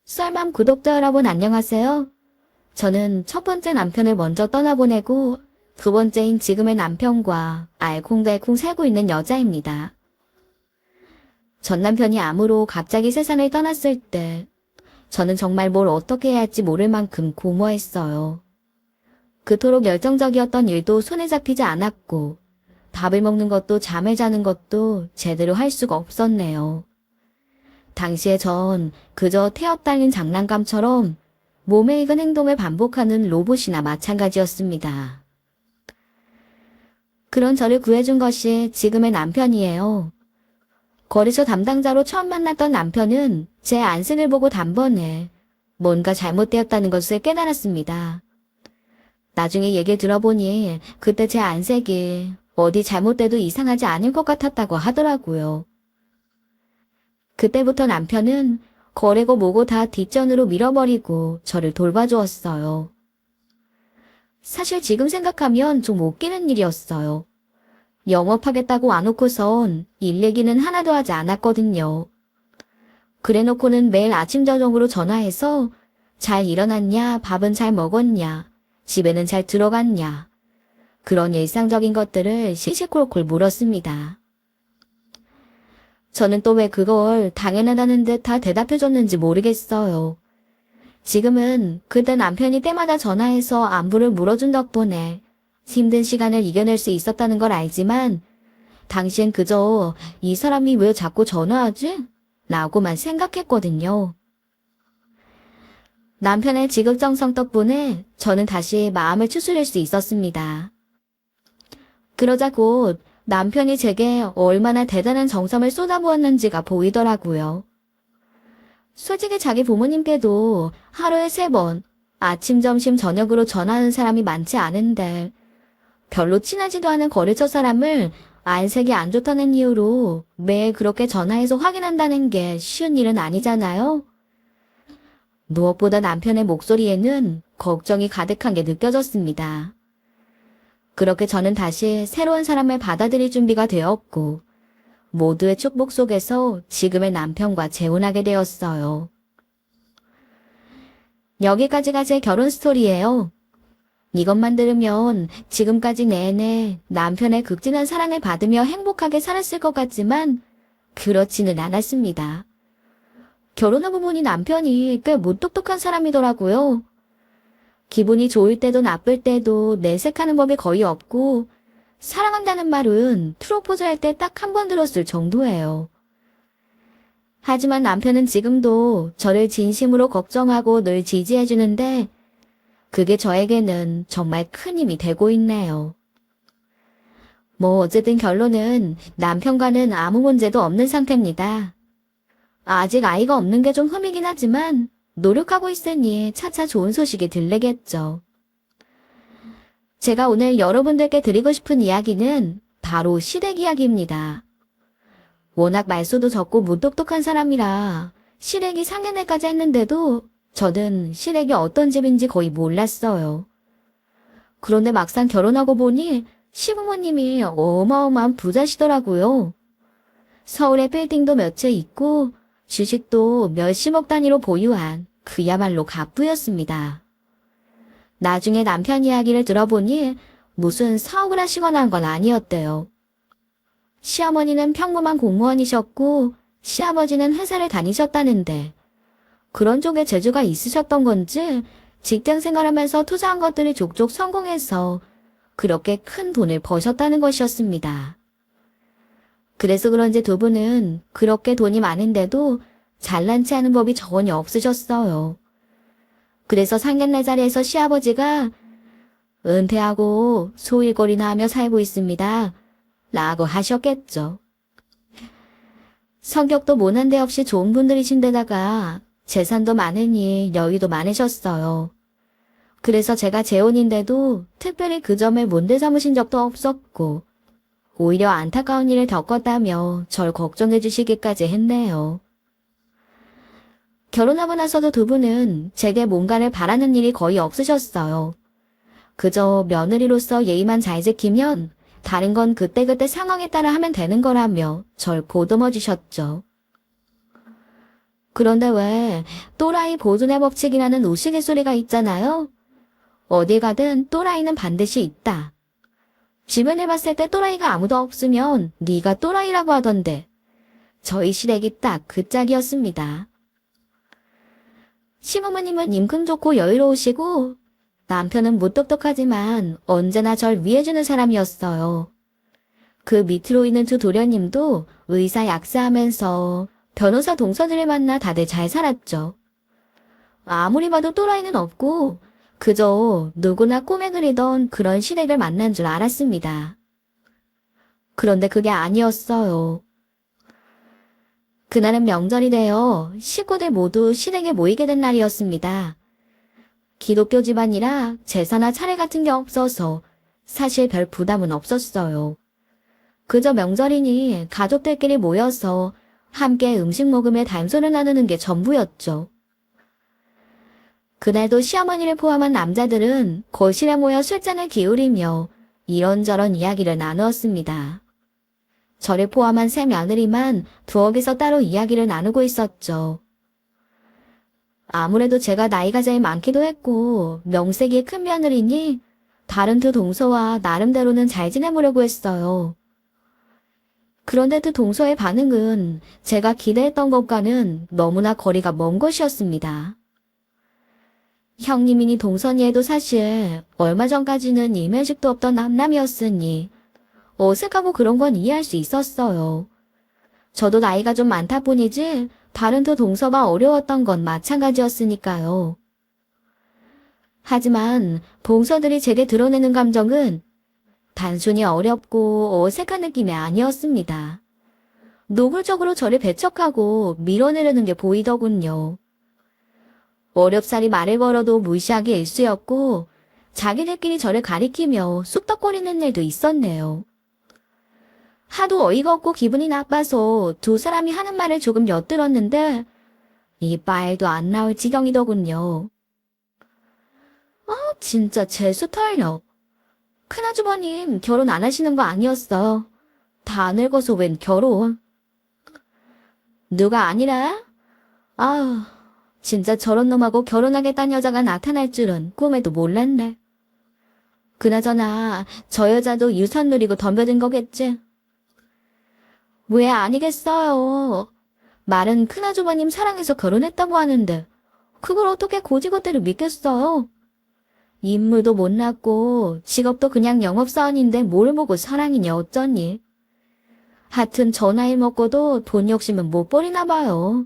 썰맘 구독자 여러분 안녕하세요. 저는 첫 번째 남편을 먼저 떠나보내고 두 번째인 지금의 남편과 알콩달콩 살고 있는 여자입니다. 전 남편이 암으로 갑자기 세상을 떠났을 때 저는 정말 뭘 어떻게 해야 할지 모를 만큼 공허했어요. 그토록 열정적이었던 일도 손에 잡히지 않았고 밥을 먹는 것도 잠을 자는 것도 제대로 할 수가 없었네요. 당시에 전 그저 태엽 달린 장난감처럼 몸에 익은 행동을 반복하는 로봇이나 마찬가지였습니다. 그런 저를 구해준 것이 지금의 남편이에요. 거래처 담당자로 처음 만났던 남편은 제 안색을 보고 단번에 뭔가 잘못되었다는 것을 깨달았습니다. 나중에 얘기를 들어보니 그때 제 안색이 어디 잘못돼도 이상하지 않을 것 같았다고 하더라고요. 그때부터 남편은 거래고 뭐고 다 뒷전으로 밀어버리고 저를 돌봐주었어요. 사실 지금 생각하면 좀 웃기는 일이었어요. 영업하겠다고 와놓고선 일 얘기는 하나도 하지 않았거든요. 그래놓고는 매일 아침 저녁으로 전화해서 잘 일어났냐, 밥은 잘 먹었냐, 집에는 잘 들어갔냐, 그런 일상적인 것들을 시시콜콜 물었습니다. 저는 또 왜 그걸 당연하다는 듯 다 대답해줬는지 모르겠어요. 지금은 그때 남편이 때마다 전화해서 안부를 물어준 덕분에 힘든 시간을 이겨낼 수 있었다는 걸 알지만 당시엔 그저 이 사람이 왜 자꾸 전화하지? 라고만 생각했거든요. 남편의 지극정성 덕분에 저는 다시 마음을 추스릴 수 있었습니다. 그러자 곧 남편이 제게 얼마나 대단한 정성을 쏟아부었는지가 보이더라고요. 솔직히 자기 부모님께도 하루에 3번, 아침, 점심, 저녁으로 전화하는 사람이 많지 않은데 별로 친하지도 않은 거래처 사람을 안색이 안 좋다는 이유로 매일 그렇게 전화해서 확인한다는 게 쉬운 일은 아니잖아요. 무엇보다 남편의 목소리에는 걱정이 가득한 게 느껴졌습니다. 그렇게 저는 다시 새로운 사람을 받아들일 준비가 되었고 모두의 축복 속에서 지금의 남편과 재혼하게 되었어요. 여기까지가 제 결혼 스토리예요. 이것만 들으면 지금까지 내내 남편의 극진한 사랑을 받으며 행복하게 살았을 것 같지만 그렇지는 않았습니다. 결혼하고 보니 남편이 꽤 무뚝뚝한 사람이더라고요. 기분이 좋을 때도 나쁠 때도 내색하는 법이 거의 없고 사랑한다는 말은 프로포즈 할 때 딱 한 번 들었을 정도예요. 하지만 남편은 지금도 저를 진심으로 걱정하고 늘 지지해주는데 그게 저에게는 정말 큰 힘이 되고 있네요. 뭐 어쨌든 결론은 남편과는 아무 문제도 없는 상태입니다. 아직 아이가 없는 게 좀 흠이긴 하지만 노력하고 있으니 차차 좋은 소식이 들리겠죠. 제가 오늘 여러분들께 드리고 싶은 이야기는 바로 시댁 이야기입니다. 워낙 말수도 적고 무뚝뚝한 사람이라 시댁이 상견례까지 했는데도 저는 시댁이 어떤 집인지 거의 몰랐어요. 그런데 막상 결혼하고 보니 시부모님이 어마어마한 부자시더라고요. 서울에 빌딩도 몇 채 있고 주식도 몇십억 단위로 보유한 그야말로 갑부였습니다. 나중에 남편 이야기를 들어보니 무슨 사업을 하시거나 한 건 아니었대요. 시어머니는 평범한 공무원이셨고 시아버지는 회사를 다니셨다는데 그런 쪽에 재주가 있으셨던 건지 직장 생활하면서 투자한 것들이 족족 성공해서 그렇게 큰 돈을 버셨다는 것이었습니다. 그래서 그런지 두 분은 그렇게 돈이 많은데도 잘난치 않은 법이 전혀 없으셨어요. 그래서 상견례 자리에서 시아버지가 은퇴하고 소일거리나 하며 살고 있습니다. 라고 하셨겠죠. 성격도 모난 데 없이 좋은 분들이신데다가 재산도 많으니 여유도 많으셨어요. 그래서 제가 재혼인데도 특별히 그 점을 문제 삼으신 적도 없었고 오히려 안타까운 일을 겪었다며 절 걱정해 주시기까지 했네요. 결혼하고 나서도 두 분은 제게 뭔가를 바라는 일이 거의 없으셨어요. 그저 며느리로서 예의만 잘 지키면 다른 건 그때그때 상황에 따라 하면 되는 거라며 절 보듬어 주셨죠. 그런데 왜 또라이 보존의 법칙이라는 우스갯소리가 있잖아요. 어디 가든 또라이는 반드시 있다. 주변에 봤을 때 또라이가 아무도 없으면 네가 또라이라고 하던데 저희 시댁이 딱 그 짝이었습니다. 시부모님은 인품 좋고 여유로우시고 남편은 무뚝뚝하지만 언제나 절 위해주는 사람이었어요. 그 밑으로 있는 두 도련님도 의사 약사하면서 변호사 동서들을 만나 다들 잘 살았죠. 아무리 봐도 또라이는 없고 그저 누구나 꿈에 그리던 그런 시댁을 만난 줄 알았습니다. 그런데 그게 아니었어요. 그날은 명절이 되어 식구들 모두 시댁에 모이게 된 날이었습니다. 기독교 집안이라 제사나 차례 같은 게 없어서 사실 별 부담은 없었어요. 그저 명절이니 가족들끼리 모여서 함께 음식 먹으며 담소를 나누는 게 전부였죠. 그날도 시어머니를 포함한 남자들은 거실에 모여 술잔을 기울이며 이런저런 이야기를 나누었습니다. 저를 포함한 세 며느리만 부엌에서 따로 이야기를 나누고 있었죠. 아무래도 제가 나이가 제일 많기도 했고 명색이 큰 며느리니 다른 두 동서와 나름대로는 잘 지내보려고 했어요. 그런데 두 동서의 반응은 제가 기대했던 것과는 너무나 거리가 먼 것이었습니다. 형님이니 동선이에도 사실 얼마 전까지는 이면식도 없던 남남이었으니 어색하고 그런 건 이해할 수 있었어요. 저도 나이가 좀 많다 뿐이지 다른 두 동서가 어려웠던 건 마찬가지였으니까요. 하지만 동서들이 제게 드러내는 감정은 단순히 어렵고 어색한 느낌이 아니었습니다. 노골적으로 저를 배척하고 밀어내려는 게 보이더군요. 어렵사리 말을 걸어도 무시하기 일쑤였고 자기들끼리 저를 가리키며 쑥덕거리는 일도 있었네요. 하도 어이가 없고 기분이 나빠서 두 사람이 하는 말을 조금 엿들었는데 이빨도 안 나올 지경이더군요. 진짜 재수 털려. 큰아주버님 결혼 안 하시는 거 아니었어. 다 늙어서 웬 결혼. 누가 아니라? 진짜 저런 놈하고 결혼하겠다는 여자가 나타날 줄은 꿈에도 몰랐네. 그나저나 저 여자도 유산 누리고 덤벼든 거겠지. 왜 아니겠어요. 말은 큰아주버님 사랑해서 결혼했다고 하는데 그걸 어떻게 고지것대로 믿겠어요. 인물도 못났고 직업도 그냥 영업사원인데 뭘 보고 사랑이냐 어쩌니. 하여튼 저 나이 먹고도 돈 욕심은 못 버리나 봐요.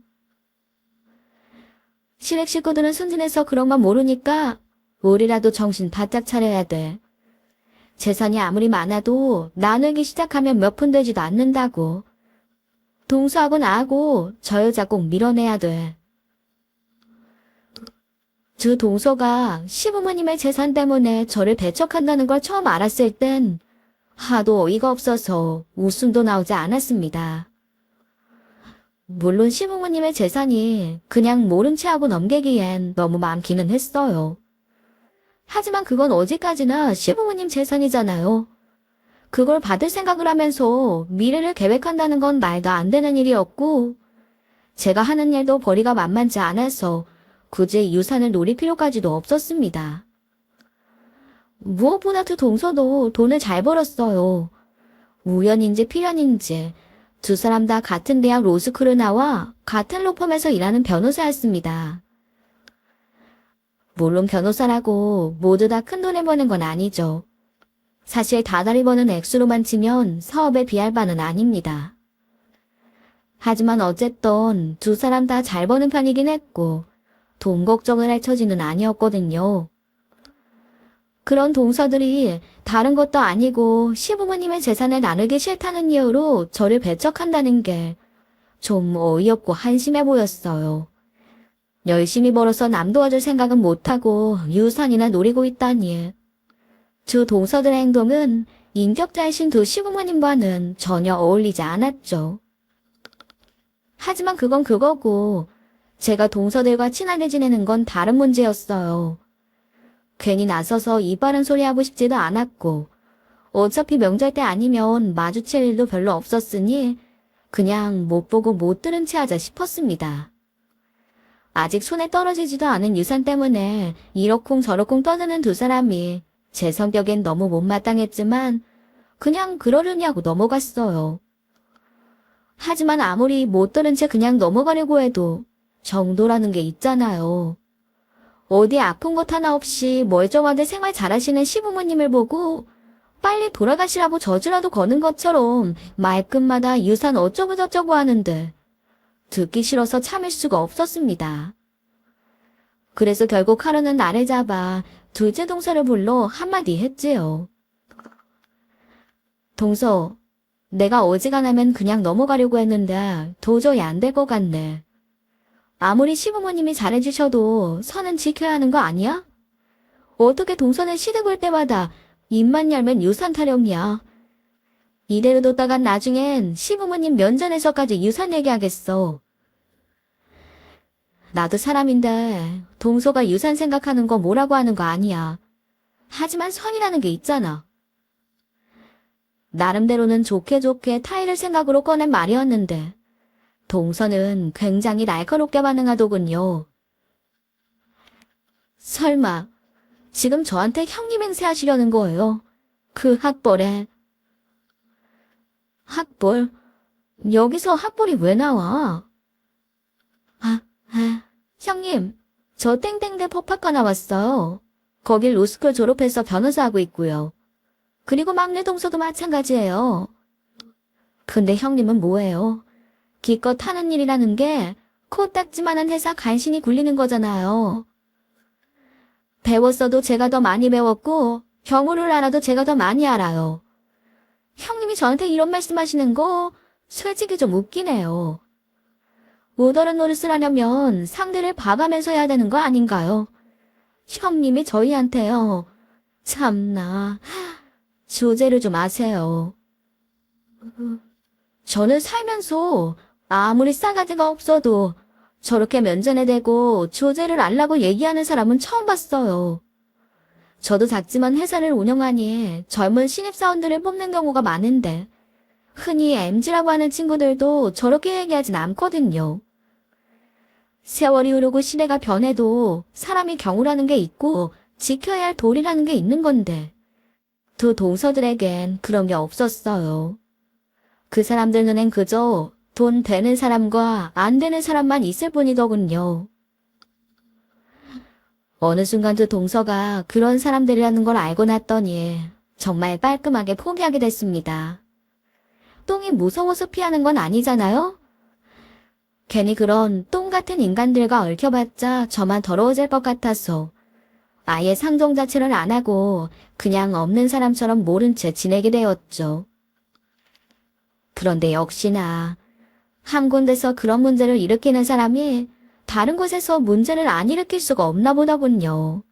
시댁 식구들은 순진해서 그런 건 모르니까 우리라도 정신 바짝 차려야 돼. 재산이 아무리 많아도 나누기 시작하면 몇 푼 되지도 않는다고. 동서하고 나하고 저 여자 꼭 밀어내야 돼. 두 동서가 시부모님의 재산 때문에 저를 배척한다는 걸 처음 알았을 땐 하도 어이가 없어서 웃음도 나오지 않았습니다. 물론 시부모님의 재산이 그냥 모른 채 하고 넘기기엔 너무 많기는 했어요. 하지만 그건 어디까지나 시부모님 재산이잖아요. 그걸 받을 생각을 하면서 미래를 계획한다는 건 말도 안 되는 일이었고 제가 하는 일도 벌이가 만만치 않아서 굳이 유산을 노릴 필요까지도 없었습니다. 무엇보다 두 동서도 돈을 잘 벌었어요. 우연인지 필연인지 두 사람 다 같은 대학 로스쿨을 나와 같은 로펌에서 일하는 변호사였습니다. 물론 변호사라고 모두 다 큰 돈을 버는 건 아니죠. 사실 다달이 버는 액수로만 치면 사업에 비할 바는 아닙니다. 하지만 어쨌든 두 사람 다 잘 버는 편이긴 했고 돈 걱정을 할 처지는 아니었거든요. 그런 동서들이 다른 것도 아니고 시부모님의 재산을 나누기 싫다는 이유로 저를 배척한다는 게 좀 어이없고 한심해 보였어요. 열심히 벌어서 남 도와줄 생각은 못하고 유산이나 노리고 있다니. 두 동서들의 행동은 인격자이신 두 시부모님과는 전혀 어울리지 않았죠. 하지만 그건 그거고 제가 동서들과 친하게 지내는 건 다른 문제였어요. 괜히 나서서 입 바른 소리 하고 싶지도 않았고 어차피 명절 때 아니면 마주칠 일도 별로 없었으니 그냥 못 보고 못 들은 채 하자 싶었습니다. 아직 손에 떨어지지도 않은 유산 때문에 이러쿵저러쿵 떠드는 두 사람이 제 성격엔 너무 못마땅했지만 그냥 그러려냐고 넘어갔어요. 하지만 아무리 못 들은 채 그냥 넘어가려고 해도 정도라는 게 있잖아요. 어디 아픈 것 하나 없이 멀쩡하게 생활 잘하시는 시부모님을 보고 빨리 돌아가시라고 저주라도 거는 것처럼 말끝마다 유산 어쩌고 저쩌고 하는데 듣기 싫어서 참을 수가 없었습니다. 그래서 결국 하루는 나를 잡아 둘째 동서를 불러 한마디 했지요. 동서, 내가 어지간하면 그냥 넘어가려고 했는데 도저히 안 될 것 같네. 아무리 시부모님이 잘해주셔도 선은 지켜야 하는 거 아니야? 어떻게 동서는 시댁 올 때마다 입만 열면 유산 타령이야. 이대로 뒀다간 나중엔 시부모님 면전에서까지 유산 얘기하겠어. 나도 사람인데 동서가 유산 생각하는 거 뭐라고 하는 거 아니야. 하지만 선이라는 게 있잖아. 나름대로는 좋게 타이를 생각으로 꺼낸 말이었는데 동서는 굉장히 날카롭게 반응하더군요. 설마 지금 저한테 형님 행세하시려는 거예요? 그 학벌에. 학벌? 여기서 학벌이 왜 나와? 형님, 저 땡땡대 법학과 나왔어요. 거길 로스쿨 졸업해서 변호사 하고 있고요. 그리고 막내 동서도 마찬가지예요. 근데 형님은 뭐예요? 기껏 하는 일이라는 게 코딱지만한 회사 간신히 굴리는 거잖아요. 배웠어도 제가 더 많이 배웠고 경우를 알아도 제가 더 많이 알아요. 형님이 저한테 이런 말씀하시는 거 솔직히 좀 웃기네요. 못하는 노릇을 하려면 상대를 봐가면서 해야 되는 거 아닌가요? 형님이 저희한테요. 참나, 조제를 좀 아세요. 저는 살면서 아무리 싸가지가 없어도 저렇게 면전에 대고 조제를 알라고 얘기하는 사람은 처음 봤어요. 저도 작지만 회사를 운영하니 젊은 신입사원들을 뽑는 경우가 많은데 흔히 MZ라고 하는 친구들도 저렇게 얘기하진 않거든요. 세월이 흐르고 시대가 변해도 사람이 경우라는 게 있고 지켜야 할 도리라는 게 있는 건데 두 동서들에겐 그런 게 없었어요. 그 사람들 눈엔 그저 돈 되는 사람과 안 되는 사람만 있을 뿐이더군요. 어느 순간 두 동서가 그런 사람들이라는 걸 알고 났더니 정말 깔끔하게 포기하게 됐습니다. 똥이 무서워서 피하는 건 아니잖아요? 괜히 그런 똥 같은 인간들과 얽혀봤자 저만 더러워질 것 같아서 아예 상종 자체를 안 하고 그냥 없는 사람처럼 모른 채 지내게 되었죠. 그런데 역시나 한 군데서 그런 문제를 일으키는 사람이 다른 곳에서 문제를 안 일으킬 수가 없나 보더군요.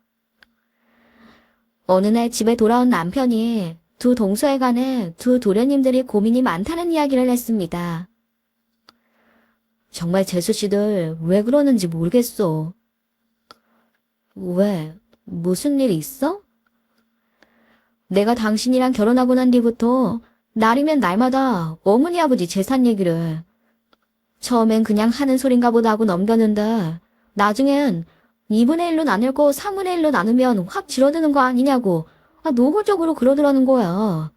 어느 날 집에 돌아온 남편이 두 동서에 관해 두 도련님들이 고민이 많다는 이야기를 했습니다. 정말 재수씨들 왜 그러는지 모르겠어. 왜? 무슨 일 있어? 내가 당신이랑 결혼하고 난 뒤부터 날이면 날마다 어머니 아버지 재산 얘기를 처음엔 그냥 하는 소린가 보다 하고 넘겼는데 나중엔 2분의 1로 나눌 거 3분의 1로 나누면 확 줄어드는 거 아니냐고 노골적으로 그러더라는 거야.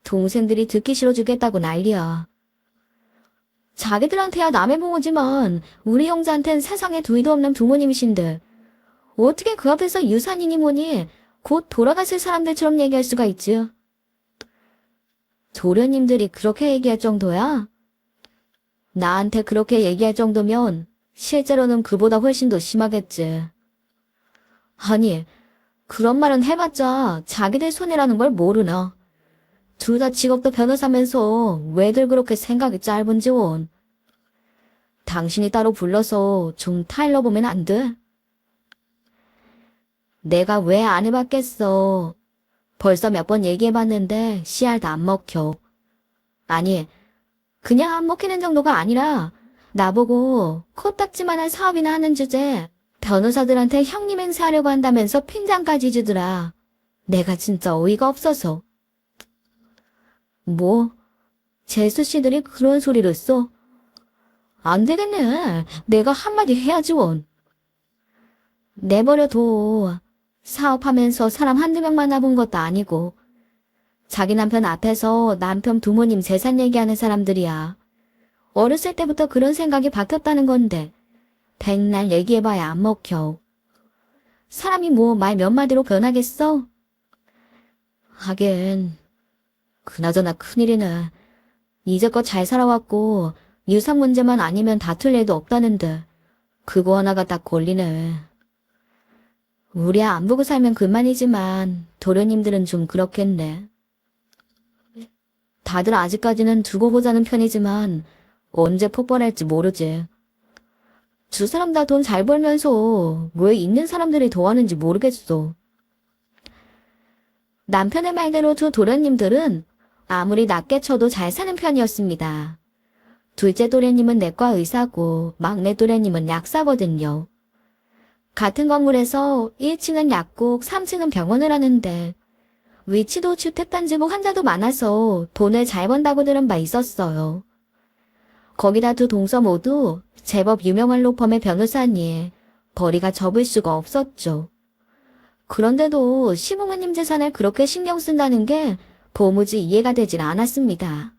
동생들이 듣기 싫어 죽겠다고 난리야. 자기들한테야 남의 부모지만 우리 형제한텐 세상에 두이도 없는 부모님이신데 어떻게 그 앞에서 유산이니 뭐니 곧 돌아가실 사람들처럼 얘기할 수가 있지? 도련님들이 그렇게 얘기할 정도야? 나한테 그렇게 얘기할 정도면 실제로는 그보다 훨씬 더 심하겠지. 아니, 그런 말은 해봤자 자기들 손해라는 걸 모르나. 둘 다 직업도 변호사면서 왜들 그렇게 생각이 짧은지 원. 당신이 따로 불러서 좀 타일러보면 안 돼? 내가 왜 안 해봤겠어. 벌써 몇 번 얘기해봤는데 씨알도 안 먹혀. 아니, 그냥 안 먹히는 정도가 아니라 나보고 코딱지만한 사업이나 하는 주제 변호사들한테 형님 행세하려고 한다면서 핀잔까지 주더라. 내가 진짜 어이가 없어서. 뭐? 재수 씨들이 그런 소리를 써? 안 되겠네. 내가 한마디 해야지 원. 내버려둬. 사업하면서 사람 한두 명 만나본 것도 아니고 자기 남편 앞에서 남편 부모님 재산 얘기하는 사람들이야. 어렸을 때부터 그런 생각이 박혔다는 건데 백날 얘기해봐야 안 먹혀. 사람이 뭐 말 몇 마디로 변하겠어? 하긴 그나저나 큰일이네. 이제껏 잘 살아왔고 유산 문제만 아니면 다툴 일도 없다는데 그거 하나가 딱 걸리네. 우리 안 보고 살면 그만이지만 도련님들은 좀 그렇겠네. 다들 아직까지는 두고 보자는 편이지만 언제 폭발할지 모르지. 두 사람 다 돈 잘 벌면서 왜 있는 사람들이 더 하는지 모르겠어. 남편의 말대로 두 도련님들은 아무리 낮게 쳐도 잘 사는 편이었습니다. 둘째 도련님은 내과 의사고 막내 도련님은 약사거든요. 같은 건물에서 1층은 약국, 3층은 병원을 하는데 위치도 주택단지고 환자도 많아서 돈을 잘 번다고 들은 바 있었어요. 거기다 두 동서 모두 제법 유명한 로펌의 변호사니 벌이가 접을 수가 없었죠. 그런데도 시부모님 재산을 그렇게 신경 쓴다는 게 도무지 이해가 되질 않았습니다.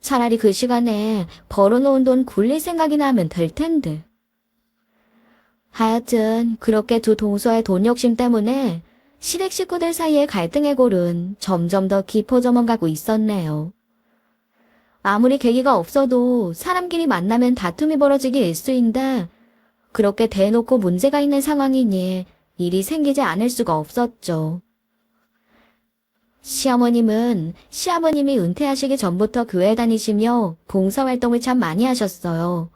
차라리 그 시간에 벌어놓은 돈 굴릴 생각이나 하면 될 텐데. 하여튼 그렇게 두 동서의 돈 욕심 때문에 시댁 식구들 사이의 갈등의 골은 점점 더 깊어져만 가고 있었네요. 아무리 계기가 없어도 사람끼리 만나면 다툼이 벌어지기 일쑤인데 그렇게 대놓고 문제가 있는 상황이니 일이 생기지 않을 수가 없었죠. 시어머님은 시아버님이 은퇴하시기 전부터 교회 다니시며 봉사활동을 참 많이 하셨어요.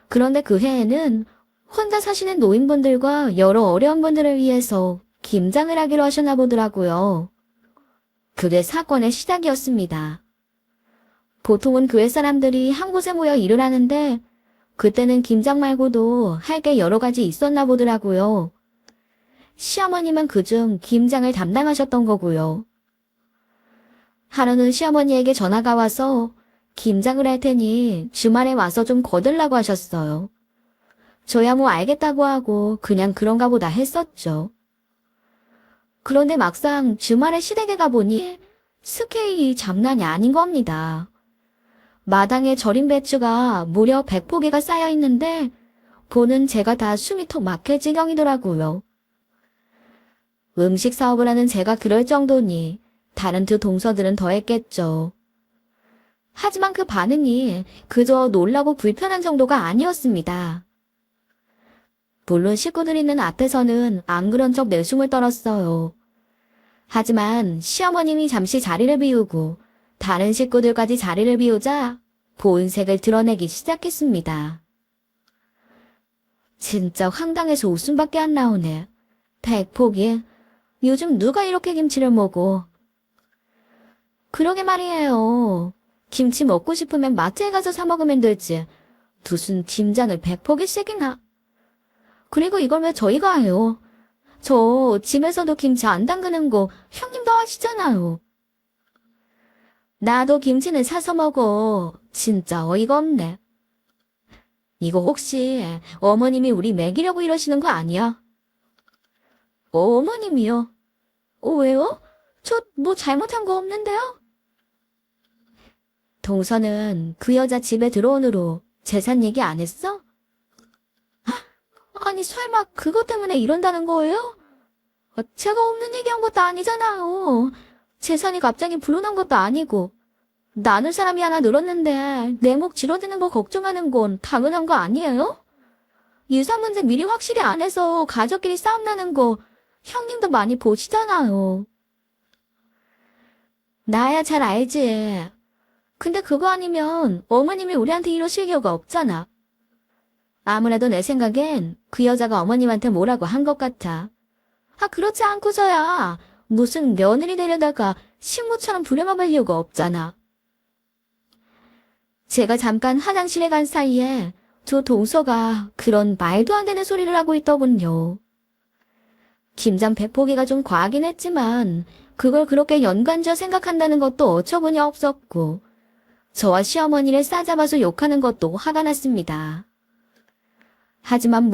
그런데 그 해에는 혼자 사시는 노인분들과 여러 어려운 분들을 위해서 김장을 하기로 하셨나 보더라고요. 그게 사건의 시작이었습니다. 보통은 교회 사람들이 한 곳에 모여 일을 하는데 그때는 김장 말고도 할 게 여러 가지 있었나 보더라고요. 시어머님은 그중 김장을 담당하셨던 거고요. 하루는 시어머니에게 전화가 와서 김장을 할 테니 주말에 와서 좀 거들라고 하셨어요. 저야 뭐 알겠다고 하고 그냥 그런가 보다 했었죠. 그런데 막상 주말에 시댁에 가보니 스케일이 장난이 아닌 겁니다. 마당에 절인 배추가 무려 100포기가 쌓여 있는데 보는 제가 다 숨이 턱 막힐 지경이더라고요. 음식 사업을 하는 제가 그럴 정도니 다른 두 동서들은 더 했겠죠. 하지만 그 반응이 그저 놀라고 불편한 정도가 아니었습니다. 물론 식구들 있는 앞에서는 안 그런 척 내숭을 떨었어요. 하지만 시어머님이 잠시 자리를 비우고 다른 식구들까지 자리를 비우자 본색을 드러내기 시작했습니다. 진짜 황당해서 웃음밖에 안 나오네. 100포기. 요즘 누가 이렇게 김치를 먹어. 그러게 말이에요. 김치 먹고 싶으면 마트에 가서 사 먹으면 되지. 무슨 김장을 100포기씩이나. 그리고 이걸 왜 저희가 해요? 저 집에서도 김치 안 담그는 거 형님도 하시잖아요. 나도 김치는 사서 먹어. 진짜 어이가 없네. 이거 혹시 어머님이 우리 먹이려고 이러시는 거 아니야? 어머님이요? 왜요? 저 뭐 잘못한 거 없는데요? 동서는 그 여자 집에 들어온 후로 재산 얘기 안 했어? 아니 설마 그것 때문에 이런다는 거예요? 제가 없는 얘기한 것도 아니잖아요. 재산이 갑자기 불어난 것도 아니고 나눌 사람이 하나 늘었는데 내 목 줄어드는 거 걱정하는 건 당연한 거 아니에요? 유산 문제 미리 확실히 안 해서 가족끼리 싸움 나는 거 형님도 많이 보시잖아요. 나야 잘 알지. 근데 그거 아니면 어머님이 우리한테 이러실 이유가 없잖아. 아무래도 내 생각엔 그 여자가 어머님한테 뭐라고 한 것 같아. 그렇지 않고서야 무슨 며느리 데려다가 식모처럼 부려먹을 이유가 없잖아. 제가 잠깐 화장실에 간 사이에 두 동서가 그런 말도 안 되는 소리를 하고 있더군요. 김장 100포기가 좀 과하긴 했지만 그걸 그렇게 연관지어 생각한다는 것도 어처구니 없었고, 저와 시어머니를 싸잡아서 욕하는 것도 화가 났습니다. 하지만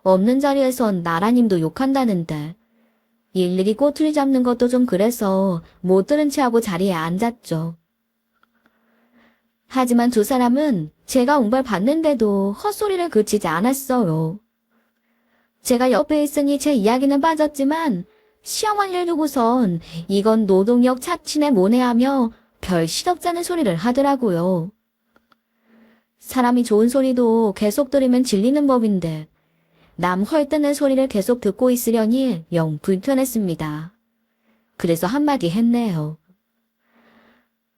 없는 자리에선 나라님도 욕한다는데, 일일이 꼬투리 잡는 것도 좀 그래서 못 들은 채 하고 자리에 앉았죠. 하지만 두 사람은 제가 웅벌받는데도 헛소리를 그치지 않았어요. 제가 옆에 있으니 제 이야기는 빠졌지만 시어머니를 두고선 이건 노동력 착취네 뭐네 하며 별 시덥잖은 소리를 하더라고요. 사람이 좋은 소리도 계속 들으면 질리는 법인데 남 헐뜯는 소리를 계속 듣고 있으려니 영 불편했습니다. 그래서 한마디 했네요.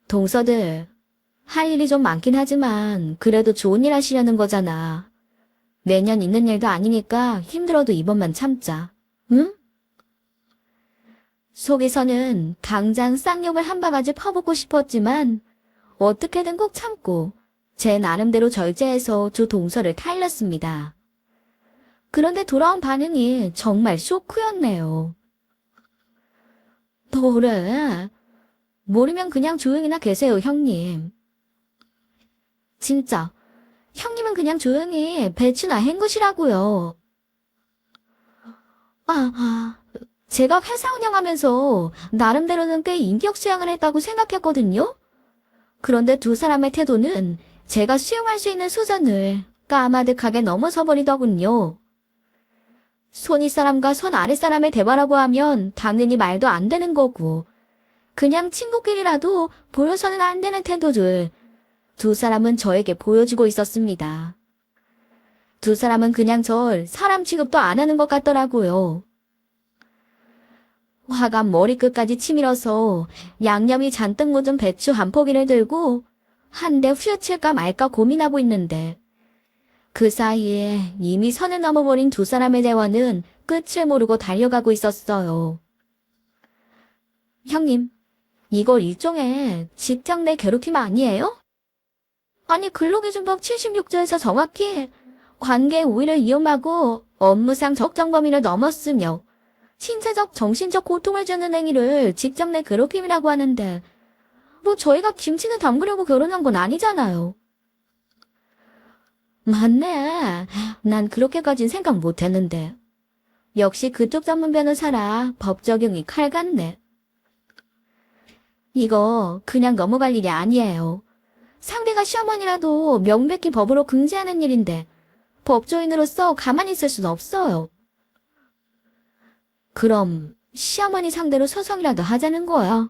동서들, 할 일이 좀 많긴 하지만 그래도 좋은 일 하시려는 거잖아. 내년 있는 일도 아니니까 힘들어도 이번만 참자. 응? 속에서는 당장 쌍욕을 한 바가지 퍼붓고 싶었지만 어떻게든 꼭 참고 제 나름대로 절제해서 두 동서를 타일렀습니다. 그런데 돌아온 반응이 정말 쇼크였네요. 뭐래? 모르면 그냥 조용히나 계세요, 형님. 진짜, 형님은 그냥 조용히 배추나 헹구시라고요. 제가 회사 운영하면서 나름대로는 꽤 인격 수양을 했다고 생각했거든요. 그런데 두 사람의 태도는 제가 수용할 수 있는 수준을 까마득하게 넘어서 버리더군요. 손 윗사람과 손 아랫사람의 대화라고 하면 당연히 말도 안 되는 거고 그냥 친구끼리라도 보여서는 안 되는 태도를 두 사람은 저에게 보여주고 있었습니다. 두 사람은 그냥 절 사람 취급도 안 하는 것 같더라고요. 화가 머리끝까지 치밀어서 양념이 잔뜩 묻은 배추 한 포기를 들고 한 대 후려칠까 말까 고민하고 있는데 그 사이에 이미 선을 넘어버린 두 사람의 대화는 끝을 모르고 달려가고 있었어요. 형님, 이걸 일종의 직장 내 괴롭힘 아니에요? 아니 근로기준법 76조에서 정확히 관계의 우위를 이용하고 업무상 적정 범위를 넘었으며 신체적, 정신적 고통을 주는 행위를 직장 내 괴롭힘이라고 하는데 저희가 김치는 담그려고 결혼한 건 아니잖아요. 맞네. 난 그렇게까진 생각 못했는데. 역시 그쪽 전문 변호사라 법 적용이 칼 같네. 이거 그냥 넘어갈 일이 아니에요. 상대가 시어머니라도 명백히 법으로 금지하는 일인데 법조인으로서 가만히 있을 순 없어요. 그럼 시어머니 상대로 소송이라도 하자는 거야.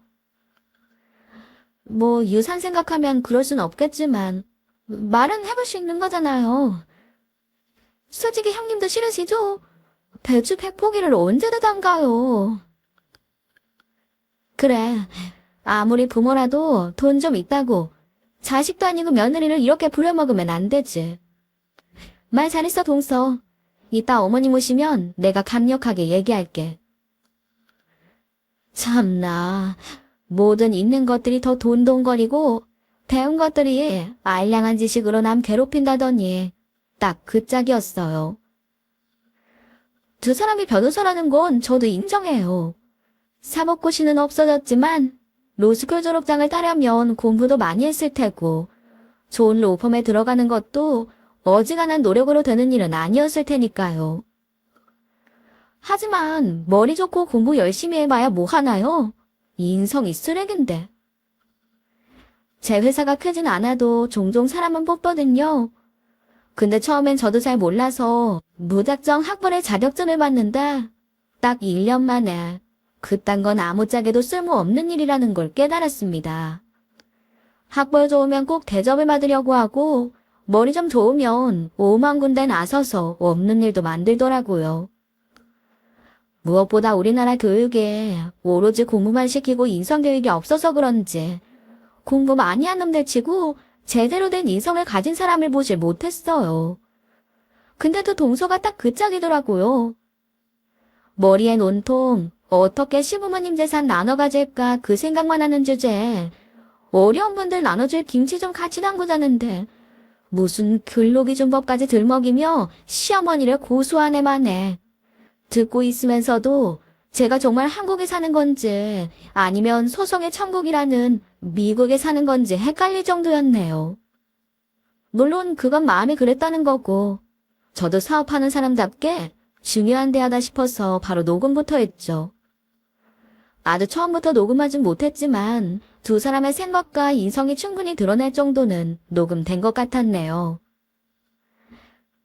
유산 생각하면 그럴 순 없겠지만 말은 해볼 수 있는 거잖아요. 솔직히 형님도 싫으시죠? 배추 100포기를 언제도 담가요. 그래, 아무리 부모라도 돈 좀 있다고 자식도 아니고 며느리를 이렇게 부려먹으면 안 되지. 말 잘했어, 동서. 이따 어머니 모시면 내가 강력하게 얘기할게. 참나, 모든 있는 것들이 더 돈돈거리고 배운 것들이 알량한 지식으로 남 괴롭힌다더니 딱 그 짝이었어요. 두 사람이 변호사라는 건 저도 인정해요. 사법고시는 없어졌지만 로스쿨 졸업장을 따려면 공부도 많이 했을 테고 좋은 로펌에 들어가는 것도 어지간한 노력으로 되는 일은 아니었을 테니까요. 하지만 머리 좋고 공부 열심히 해봐야 뭐 하나요? 인성이 쓰레기인데. 제 회사가 크진 않아도 종종 사람은 뽑거든요. 근데 처음엔 저도 잘 몰라서 무작정 학벌의 자격증을 받는데 딱 1년 만에 그딴 건 아무짝에도 쓸모없는 일이라는 걸 깨달았습니다. 학벌 좋으면 꼭 대접을 받으려고 하고 머리 좀 좋으면 5만 군데 나서서 없는 일도 만들더라고요. 무엇보다 우리나라 교육에 오로지 공부만 시키고 인성교육이 없어서 그런지 공부 많이 한 놈들 치고 제대로 된 인성을 가진 사람을 보질 못했어요. 근데도 동서가 딱 그 짝이더라고요. 머리엔 온통 어떻게 시부모님 재산 나눠 가질까 그 생각만 하는 주제에 어려운 분들 나눠줄 김치 좀 같이 담그자는데 무슨 근로기준법까지 들먹이며 시어머니를 고소한 애만 해. 듣고 있으면서도 제가 정말 한국에 사는 건지 아니면 소송의 천국이라는 미국에 사는 건지 헷갈릴 정도였네요. 물론 그건 마음이 그랬다는 거고 저도 사업하는 사람답게 중요한 대화다 싶어서 바로 녹음부터 했죠. 아주 처음부터 녹음하진 못했지만 두 사람의 생각과 인성이 충분히 드러날 정도는 녹음된 것 같았네요.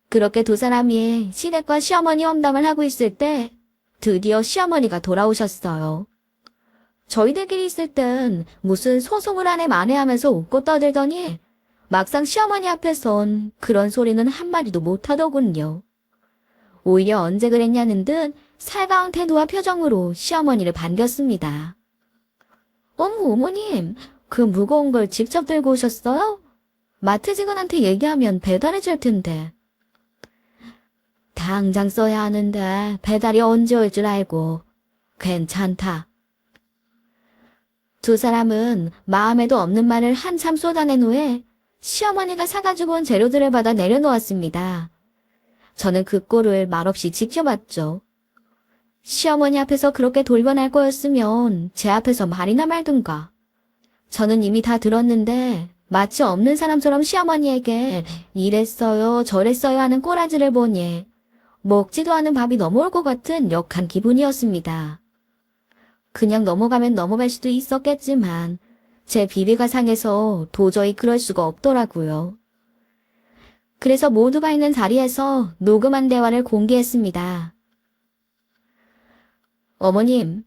그렇게 두 사람이 시댁과 시어머니 험담을 하고 있을 때 드디어 시어머니가 돌아오셨어요. 저희들끼리 있을 땐 무슨 소송을 하네 마네 하면서 웃고 떠들더니 막상 시어머니 앞에선 그런 소리는 한마디도 못하더군요. 오히려 언제 그랬냐는 듯 살가운 태도와 표정으로 시어머니를 반겼습니다. 어머님, 그 무거운 걸 직접 들고 오셨어요? 마트 직원한테 얘기하면 배달해 줄 텐데. 당장 써야 하는데 배달이 언제 올 줄 알고. 괜찮다. 두 사람은 마음에도 없는 말을 한참 쏟아낸 후에 시어머니가 사가지고 온 재료들을 받아 내려놓았습니다. 저는 그 꼴을 말없이 지켜봤죠. 시어머니 앞에서 그렇게 돌변할 거였으면 제 앞에서 말이나 말든가. 저는 이미 다 들었는데 마치 없는 사람처럼 시어머니에게 이랬어요 저랬어요 하는 꼬라지를 보니 먹지도 않은 밥이 넘어올 것 같은 역한 기분이었습니다. 그냥 넘어가면 넘어갈 수도 있었겠지만 제 비위가 상해서 도저히 그럴 수가 없더라고요. 그래서 모두가 있는 자리에서 녹음한 대화를 공개했습니다. 어머님,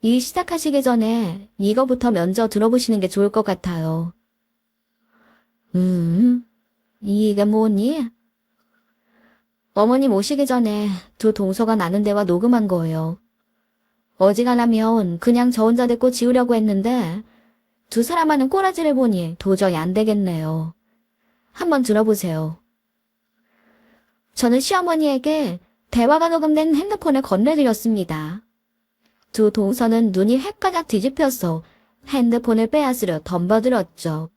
일 시작하시기 전에 이거부터 먼저 들어보시는 게 좋을 것 같아요. 이게 뭐니? 어머님 오시기 전에 두 동서가 나눈 대화 녹음한 거예요. 어지간하면 그냥 저 혼자 듣고 지우려고 했는데 두 사람 하는 꼬라지를 보니 도저히 안 되겠네요. 한번 들어보세요. 저는 시어머니에게 대화가 녹음된 핸드폰을 건네드렸습니다. 두 동서는 눈이 헷가닥 뒤집혀서 핸드폰을 빼앗으려 덤벼들었죠.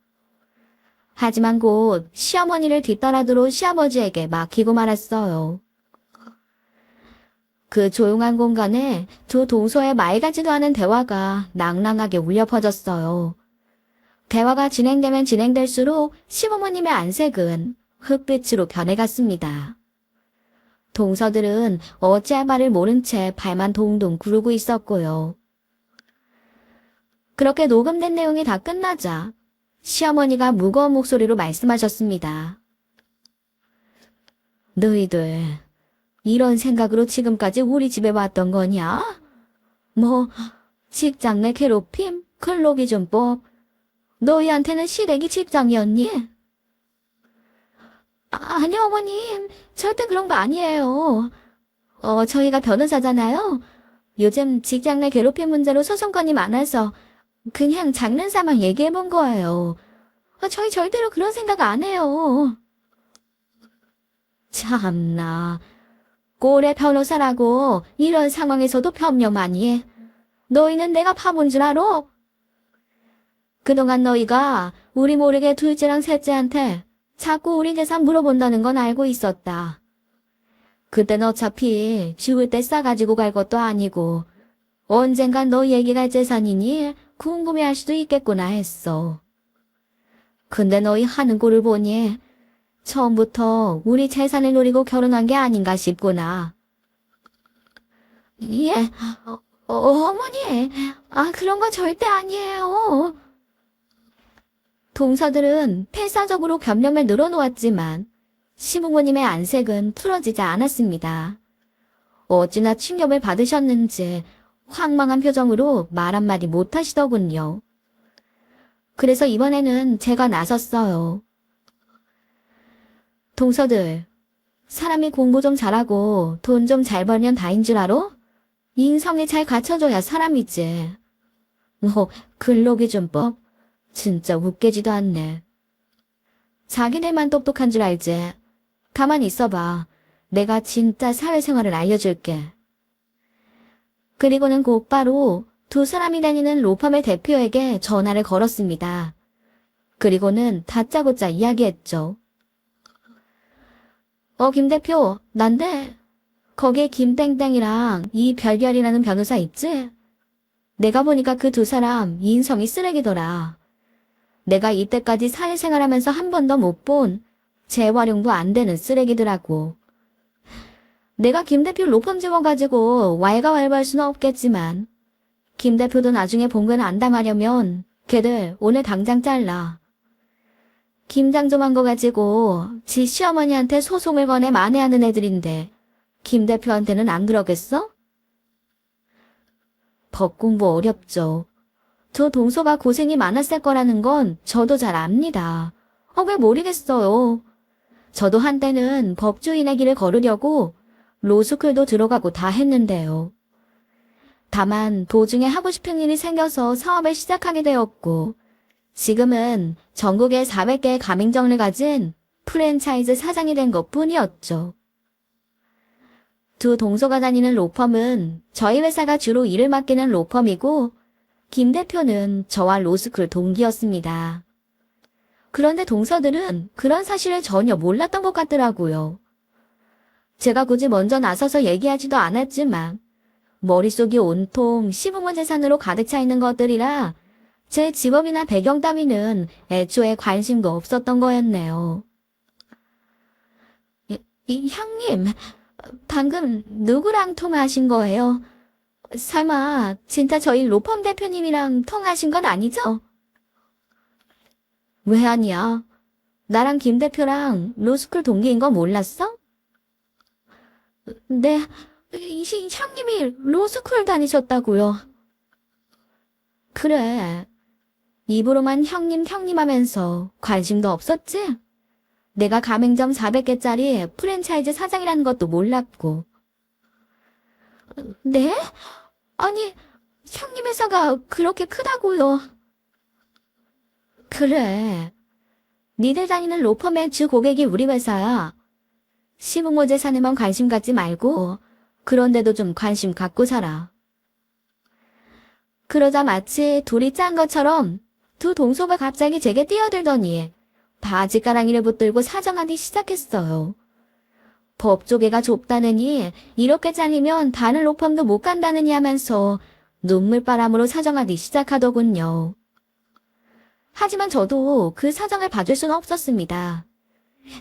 하지만 곧 시어머니를 뒤따라 들어온 시아버지에게 막히고 말았어요. 그 조용한 공간에 두 동서의 말 같지도 않은 대화가 낭낭하게 울려 퍼졌어요. 대화가 진행되면 진행될수록 시부모님의 안색은 흙빛으로 변해갔습니다. 동서들은 어찌할 말을 모른 채 발만 동동 구르고 있었고요. 그렇게 녹음된 내용이 다 끝나자 시어머니가 무거운 목소리로 말씀하셨습니다. 너희들 이런 생각으로 지금까지 우리 집에 왔던 거냐? 뭐 직장 내 괴롭힘, 근로기준법, 너희한테는 시댁이 직장이었니? 아니 어머님, 절대 그런 거 아니에요. 저희가 변호사잖아요. 요즘 직장 내 괴롭힘 문제로 소송건이 많아서 그냥 장난삼아 얘기해본 거예요. 저희 절대로 그런 생각 안 해요. 참나, 꼴의 변호사라고 이런 상황에서도 변명하니 해. 너희는 내가 바본 줄 알아? 그동안 너희가 우리 모르게 둘째랑 셋째한테 자꾸 우리 재산 물어본다는 건 알고 있었다. 그땐 어차피 죽을 때 싸가지고 갈 것도 아니고 언젠간 너희에게 갈 재산이니 궁금해할 수도 있겠구나 했어. 근데 너희 하는 꼴을 보니 처음부터 우리 재산을 노리고 결혼한 게 아닌가 싶구나. 예, 어머니, 그런 거 절대 아니에요. 동서들은 필사적으로 변명을 늘어놓았지만 시부모님의 안색은 풀어지지 않았습니다. 어찌나 충격을 받으셨는지 황망한 표정으로 말 한마디 못하시더군요. 그래서 이번에는 제가 나섰어요. 동서들, 사람이 공부 좀 잘하고 돈 좀 잘 벌면 다인 줄 알아? 인성이 잘 갖춰져야 사람이지. 근로기준법? 진짜 웃기지도 않네. 자기네만 똑똑한 줄 알지. 가만히 있어봐. 내가 진짜 사회생활을 알려줄게. 그리고는 곧바로 두 사람이 다니는 로펌의 대표에게 전화를 걸었습니다. 그리고는 다짜고짜 이야기했죠. 김 대표, 난데 거기에 김땡땡이랑 이 별별이라는 변호사 있지? 내가 보니까 그 두 사람 인성이 쓰레기더라. 내가 이때까지 사회생활하면서 한 번도 못 본 재활용도 안 되는 쓰레기더라고. 내가 김 대표 로펌 집어가지고 왈가왈부할 수는 없겠지만 김 대표도 나중에 봉근 안담하려면 걔들 오늘 당장 잘라. 김장 좀 한 거 가지고 지 시어머니한테 소송을 거내 만회하는 애들인데 김 대표한테는 안 그러겠어? 법 공부 어렵죠. 저 동서가 고생이 많았을 거라는 건 저도 잘 압니다. 왜 모르겠어요. 저도 한때는 법조인의 길을 걸으려고 로스쿨도 들어가고 다 했는데요. 다만 도중에 하고 싶은 일이 생겨서 사업을 시작하게 되었고 지금은 전국에 400개의 가맹점을 가진 프랜차이즈 사장이 된 것뿐이었죠. 두 동서가 다니는 로펌은 저희 회사가 주로 일을 맡기는 로펌이고 김 대표는 저와 로스쿨 동기였습니다. 그런데 동서들은 그런 사실을 전혀 몰랐던 것 같더라고요. 제가 굳이 먼저 나서서 얘기하지도 않았지만 머릿속이 온통 시부모 재산으로 가득 차 있는 것들이라 제 직업이나 배경 따위는 애초에 관심도 없었던 거였네요. 형님, 방금 누구랑 통화하신 거예요? 설마 진짜 저희 로펌 대표님이랑 통화하신 건 아니죠? 왜 아니야? 나랑 김 대표랑 로스쿨 동기인 거 몰랐어? 네, 형님이 로스쿨 다니셨다고요. 그래, 입으로만 형님 하면서 관심도 없었지? 내가 가맹점 400개짜리 프랜차이즈 사장이라는 것도 몰랐고. 네? 아니, 형님 회사가 그렇게 크다고요. 그래. 니들 다니는 로펌의 주 고객이 우리 회사야. 시부모 재산에만 관심 갖지 말고 그런데도 좀 관심 갖고 살아. 그러자 마치 둘이 짠 것처럼 두 동서가 갑자기 제게 뛰어들더니 바지가랑이를 붙들고 사정하기 시작했어요. 법조계가 좁다느니 이렇게 잘리면 다른 로펌도 못 간다느니 하면서 눈물바람으로 사정하기 시작하더군요. 하지만 저도 그 사정을 봐줄 수는 없었습니다.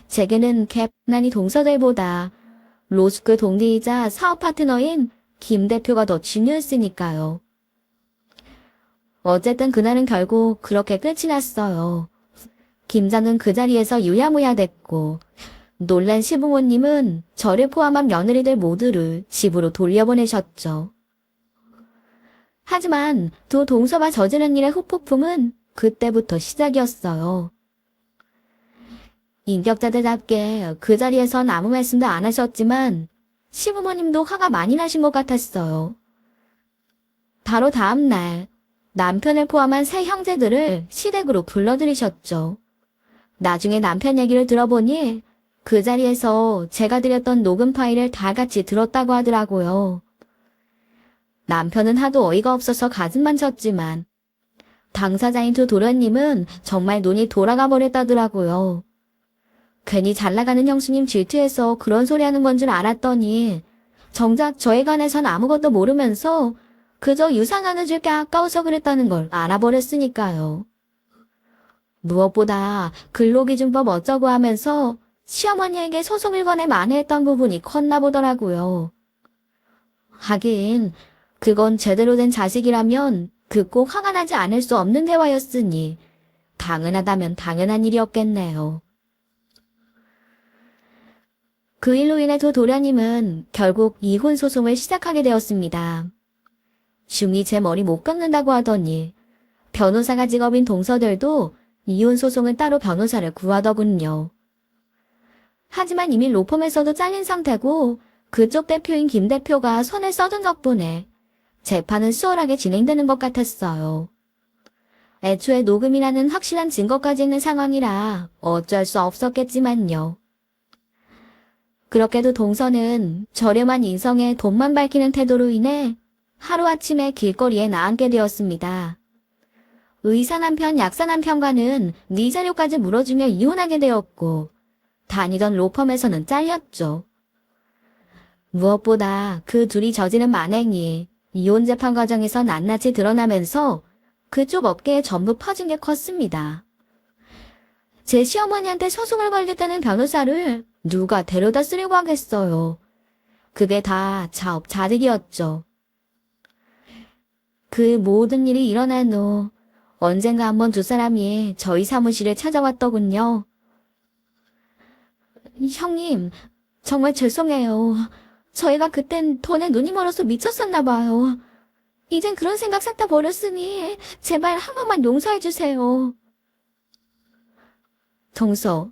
제게는 갭난이 동서들보다 로스쿨 동기이자 사업 파트너인 김 대표가 더 중요했으니까요. 어쨌든 그날은 결국 그렇게 끝이 났어요. 김장은 그 자리에서 유야무야 됐고 놀란 시부모님은 저를 포함한 며느리들 모두를 집으로 돌려보내셨죠. 하지만 두 동서가 저지른 일의 후폭풍은 그때부터 시작이었어요. 인격자들답게 그 자리에선 아무 말씀도 안 하셨지만 시부모님도 화가 많이 나신 것 같았어요. 바로 다음 날 남편을 포함한 세 형제들을 시댁으로 불러들이셨죠. 나중에 남편 얘기를 들어보니 그 자리에서 제가 드렸던 녹음 파일을 다 같이 들었다고 하더라고요. 남편은 하도 어이가 없어서 가슴만 쳤지만 당사자인 두 도련님은 정말 눈이 돌아가 버렸다더라고요. 괜히 잘나가는 형수님 질투해서 그런 소리 하는 건 줄 알았더니 정작 저에 관해선 아무것도 모르면서 그저 유산 나눠줄 게 아까워서 그랬다는 걸 알아버렸으니까요. 무엇보다 근로기준법 어쩌고 하면서 시어머니에게 소송을 거내 만회했던 부분이 컸나 보더라고요. 하긴 그건 제대로 된 자식이라면 그 꼭 화가 나지 않을 수 없는 대화였으니 당연하다면 당연한 일이었겠네요. 그 일로 인해 두 도련님은 결국 이혼 소송을 시작하게 되었습니다. 슝이 제 머리 못 깎는다고 하더니 변호사가 직업인 동서들도 이혼 소송을 따로 변호사를 구하더군요. 하지만 이미 로펌에서도 잘린 상태고 그쪽 대표인 김 대표가 손을 써둔 덕분에 재판은 수월하게 진행되는 것 같았어요. 애초에 녹음이라는 확실한 증거까지 있는 상황이라 어쩔 수 없었겠지만요. 그렇게도 동서는 저렴한 인성에 돈만 밝히는 태도로 인해 하루아침에 길거리에 나앉게 되었습니다. 의사 남편, 약사 남편과는 네 자료까지 물어주며 이혼하게 되었고 다니던 로펌에서는 잘렸죠. 무엇보다 그 둘이 저지른 만행이 이혼 재판 과정에서 낱낱이 드러나면서 그쪽 업계에 전부 퍼진 게 컸습니다. 제 시어머니한테 소송을 걸겠다는 변호사를 누가 데려다 쓰려고 하겠어요. 그게 다 자업자득이었죠. 그 모든 일이 일어난 후 언젠가 한번 두 사람이 저희 사무실에 찾아왔더군요. 형님, 정말 죄송해요. 저희가 그땐 돈에 눈이 멀어서 미쳤었나 봐요. 이젠 그런 생각 싹 다 버렸으니 제발 한 번만 용서해 주세요. 동서.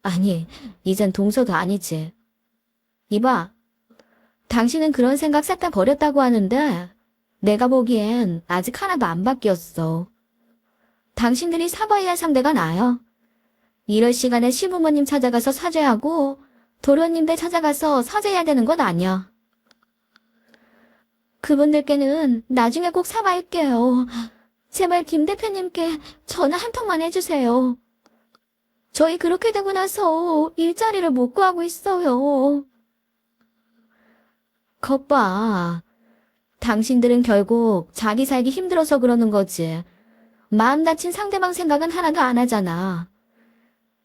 아니, 이젠 동서도 아니지. 이봐, 당신은 그런 생각 싹 다 버렸다고 하는데 내가 보기엔 아직 하나도 안 바뀌었어. 당신들이 사과해야 할 상대가 나야. 이럴 시간에 시부모님 찾아가서 사죄하고 도련님들 찾아가서 사죄해야 되는 건 아니야. 그분들께는 나중에 꼭 사과할게요. 제발 김 대표님께 전화 한 통만 해주세요. 저희 그렇게 되고 나서 일자리를 못 구하고 있어요. 것 봐. 당신들은 결국 자기 살기 힘들어서 그러는 거지. 마음 다친 상대방 생각은 하나도 안 하잖아.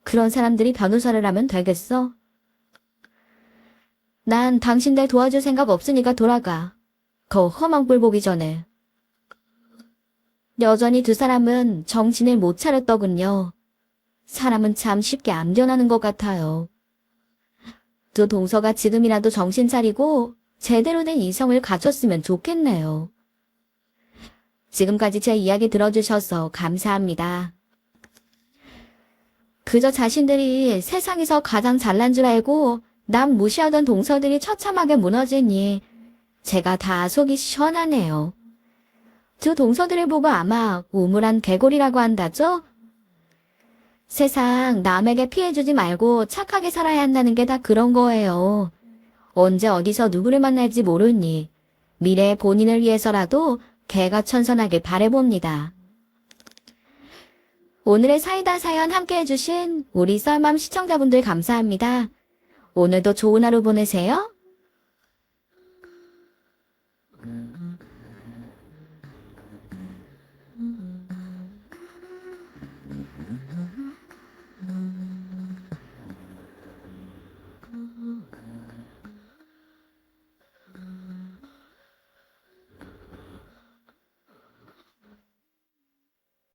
그런 사람들이 변호사를 하면 되겠어? 난 당신들 도와줄 생각 없으니까 돌아가. 거 험한 꼴 보기 전에. 여전히 두 사람은 정신을 못 차렸더군요. 사람은 참 쉽게 안 변하는 것 같아요. 두 동서가 지금이라도 정신 차리고 제대로 된 이성을 가졌으면 좋겠네요. 지금까지 제 이야기 들어주셔서 감사합니다. 그저 자신들이 세상에서 가장 잘난 줄 알고 남 무시하던 동서들이 처참하게 무너지니 제가 다 속이 시원하네요. 두 동서들을 보고 아마 우물한 개골이라고 한다죠? 세상 남에게 피해주지 말고 착하게 살아야 한다는 게 다 그런 거예요. 언제 어디서 누구를 만날지 모르니 미래의 본인을 위해서라도 개가천선하길 바라봅니다. 오늘의 사이다 사연 함께 해주신 우리 썰맘 시청자분들 감사합니다. 오늘도 좋은 하루 보내세요.